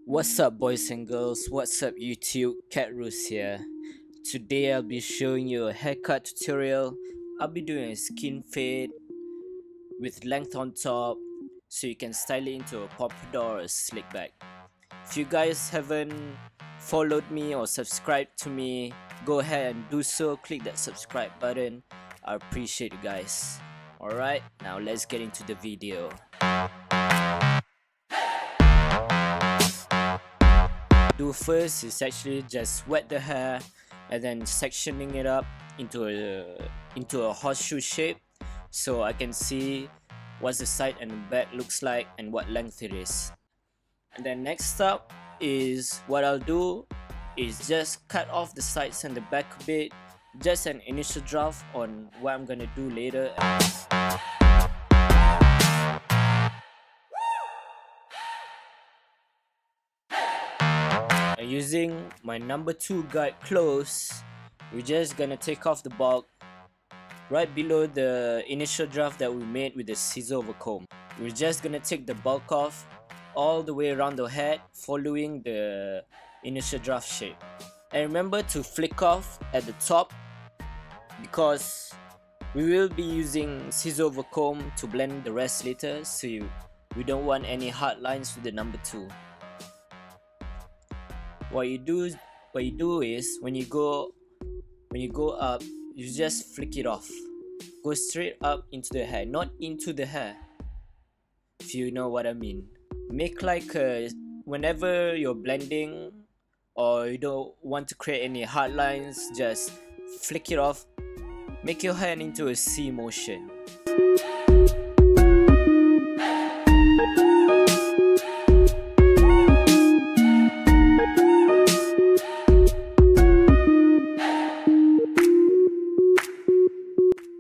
What's up, boys and girls? What's up, YouTube? Cat Roos here. Today I'll be showing you a haircut tutorial. I'll be doing a skin fade with length on top so you can style it into a pompadour or a slickback. If you guys haven't followed me or subscribed to me, go ahead and do so. Click that subscribe button. I appreciate you guys. Alright, now let's get into the video. Do first is actually just wet the hair and then sectioning it up into a horseshoe shape so I can see what the side and the back looks like and what length it is. And then next up is what I'll do is just cut off the sides and the back a bit, just an initial draft on what I'm gonna do later. Using my number 2 guide close, we're just gonna take off the bulk right below the initial draft that we made with the scissor over comb. We're just gonna take the bulk off all the way around the head following the initial draft shape. And remember to flick off at the top because we will be using scissor over comb to blend the rest later, so we don't want any hard lines with the number 2. What you do is when you go up, you just flick it off. Go straight up into the hair, not into the hair, if you know what I mean. Make like whenever you're blending or you don't want to create any hard lines, just flick it off. Make your hand into a C motion.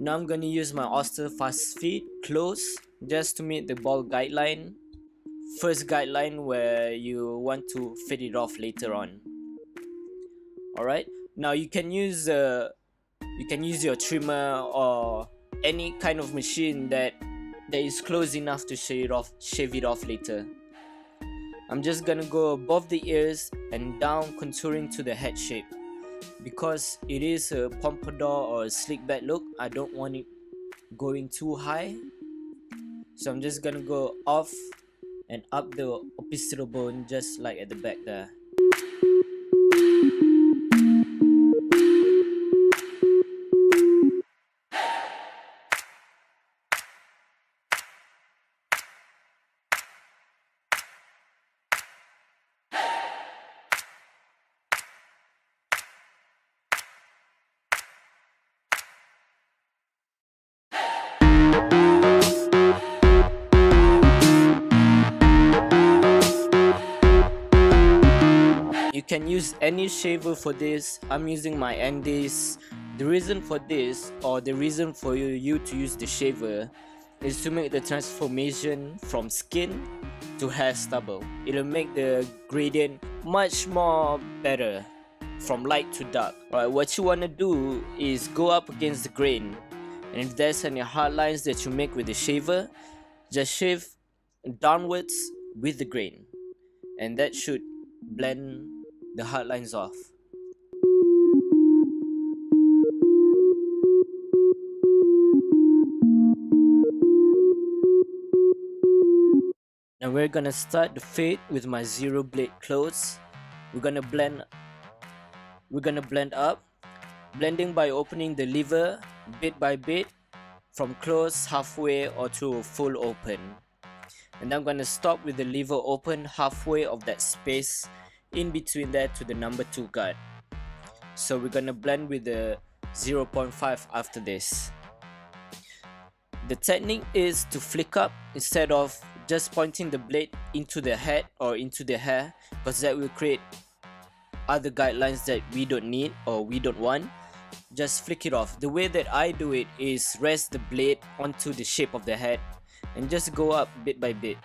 Now I'm gonna use my Oyster fast feed close just to meet the ball guideline. First guideline where you want to fit it off later on. Alright, now you can use your trimmer or any kind of machine that is close enough to shave it off later. I'm just gonna go above the ears and down, contouring to the head shape. Because it is a pompadour or a slick back look, I don't want it going too high, so I'm just gonna go off and up the occipital bone just like at the back there. You can use any shaver for this. I'm using my Andes. The reason for this, or the reason for you to use the shaver, is to make the transformation from skin to hair stubble. It'll make the gradient much more better from light to dark. Alright, what you want to do is go up against the grain, and if there's any hard lines that you make with the shaver, just shave downwards with the grain, and that should blend the hard lines off. Now we're gonna start the fade with my 0 blade close. We're gonna blend up, blending by opening the lever bit by bit from close, halfway, or to full open. And I'm gonna stop with the lever open halfway of that space in between that to the number 2 guard. So we're gonna blend with the 0.5 after this. The technique is to flick up instead of just pointing the blade into the head or into the hair, because that will create other guidelines that we don't need or we don't want. Just flick it off. The way that I do it is rest the blade onto the shape of the head and just go up bit by bit.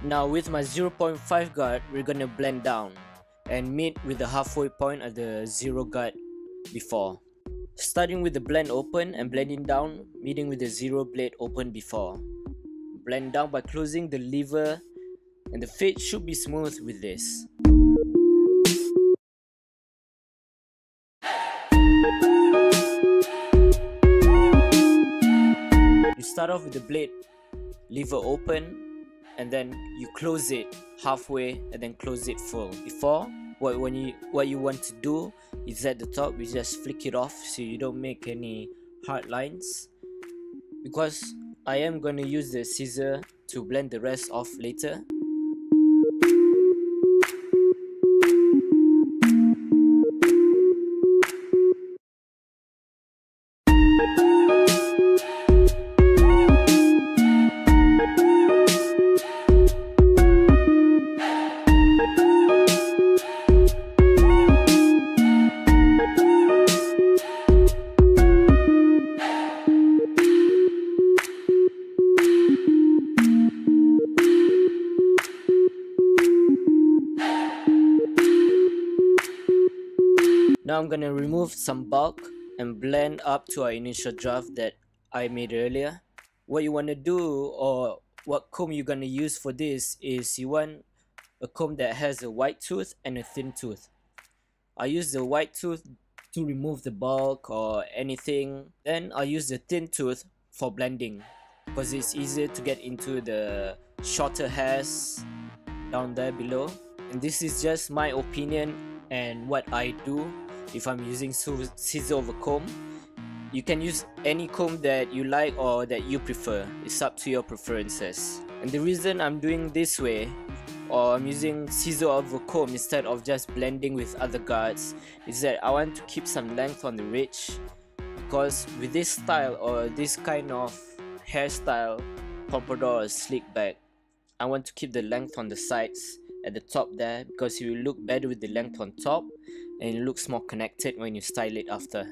Now with my 0.5 guard, we're gonna blend down and meet with the halfway point at the 0 guard before. Starting with the blend open and blending down, meeting with the 0 blade open before. Blend down by closing the lever, and the fade should be smooth with this. You start off with the blade lever open, and then you close it halfway and then close it full. Before, what you want to do is at the top, you just flick it off so you don't make any hard lines, because I am going to use the scissor to blend the rest off later. Now I'm gonna remove some bulk and blend up to our initial draft that I made earlier. What you wanna do, or what comb you're gonna use for this, is you want a comb that has a wide tooth and a thin tooth. I use the wide tooth to remove the bulk or anything. Then I use the thin tooth for blending, because it's easier to get into the shorter hairs down there below. And this is just my opinion and what I do if I'm using scissor over comb. You can use any comb that you like or that you prefer. It's up to your preferences. And the reason I'm doing this way, or I'm using scissor over comb instead of just blending with other guards, is that I want to keep some length on the ridge. Because with this style or this kind of hairstyle, pompadour or slickback, I want to keep the length on the sides at the top there, because you will look better with the length on top and it looks more connected when you style it after.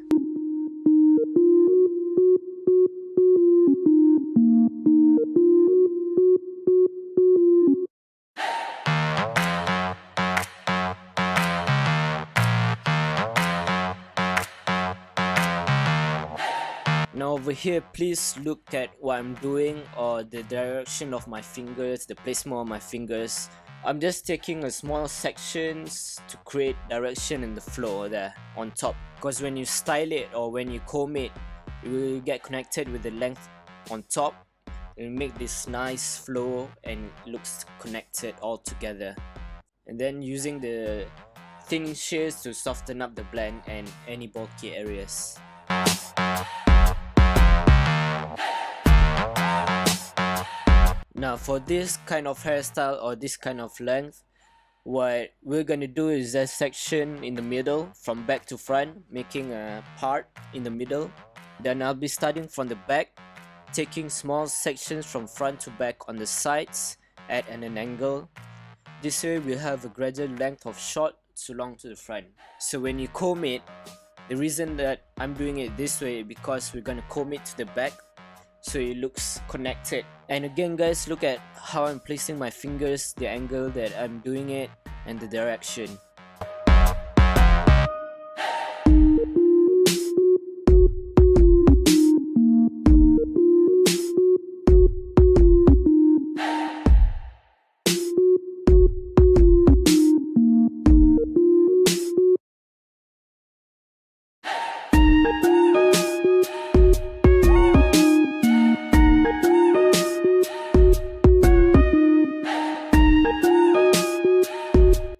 Now over here, please look at what I'm doing, or the direction of my fingers, the placement of my fingers. I'm just taking a small sections to create direction in the flow there on top, because when you style it or when you comb it, it will get connected with the length on top. It will make this nice flow and it looks connected all together. And then using the thin shears to soften up the blend and any bulky areas. Now for this kind of hairstyle or this kind of length, what we're gonna do is just section in the middle from back to front, making a part in the middle. Then I'll be starting from the back, taking small sections from front to back on the sides at an angle. This way we'll have a gradual length of short to long to the front. So when you comb it, the reason that I'm doing it this way is because we're gonna comb it to the back, so it looks connected. And again guys, look at how I'm placing my fingers, the angle that I'm doing it, and the direction.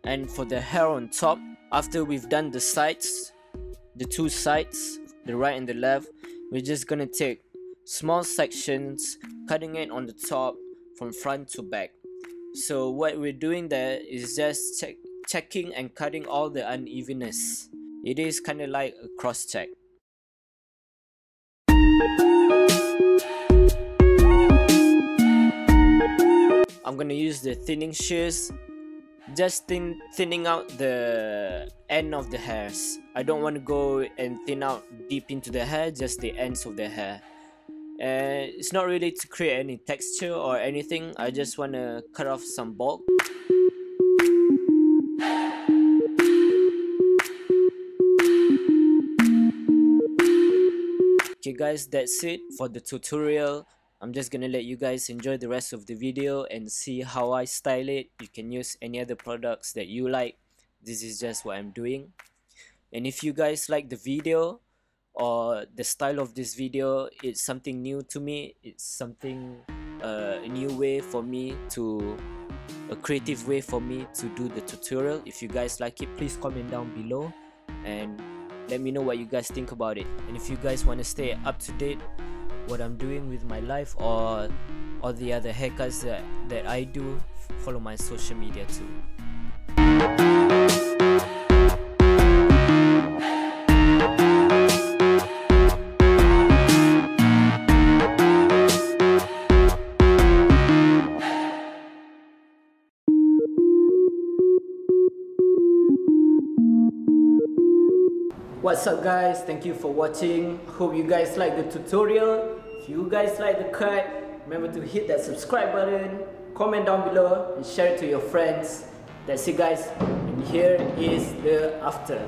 And for the hair on top, after we've done the sides, the two sides, the right and the left, we're just gonna take small sections, cutting it on the top from front to back. So what we're doing there is just checking and cutting all the unevenness. It is kind of like a cross check. I'm gonna use the thinning shears, just thinning out the end of the hairs. I don't want to go and thin out deep into the hair, just the ends of the hair. and it's not really to create any texture or anything. I just want to cut off some bulk. Okay guys, that's it for the tutorial. I'm just gonna let you guys enjoy the rest of the video and see how I style it. You can use any other products that you like. This is just what I'm doing. And if you guys like the video or the style of this video, it's something new to me. It's something a new way for me to, a creative way for me to do the tutorial. If you guys like it, please comment down below and let me know what you guys think about it. And if you guys want to stay up to date what I'm doing with my life or the other haircuts that I do, follow my social media too. What's up guys, thank you for watching. Hope you guys like the tutorial. If you guys like the cut, remember to hit that subscribe button, comment down below and share it to your friends. That's it guys, and here is the after.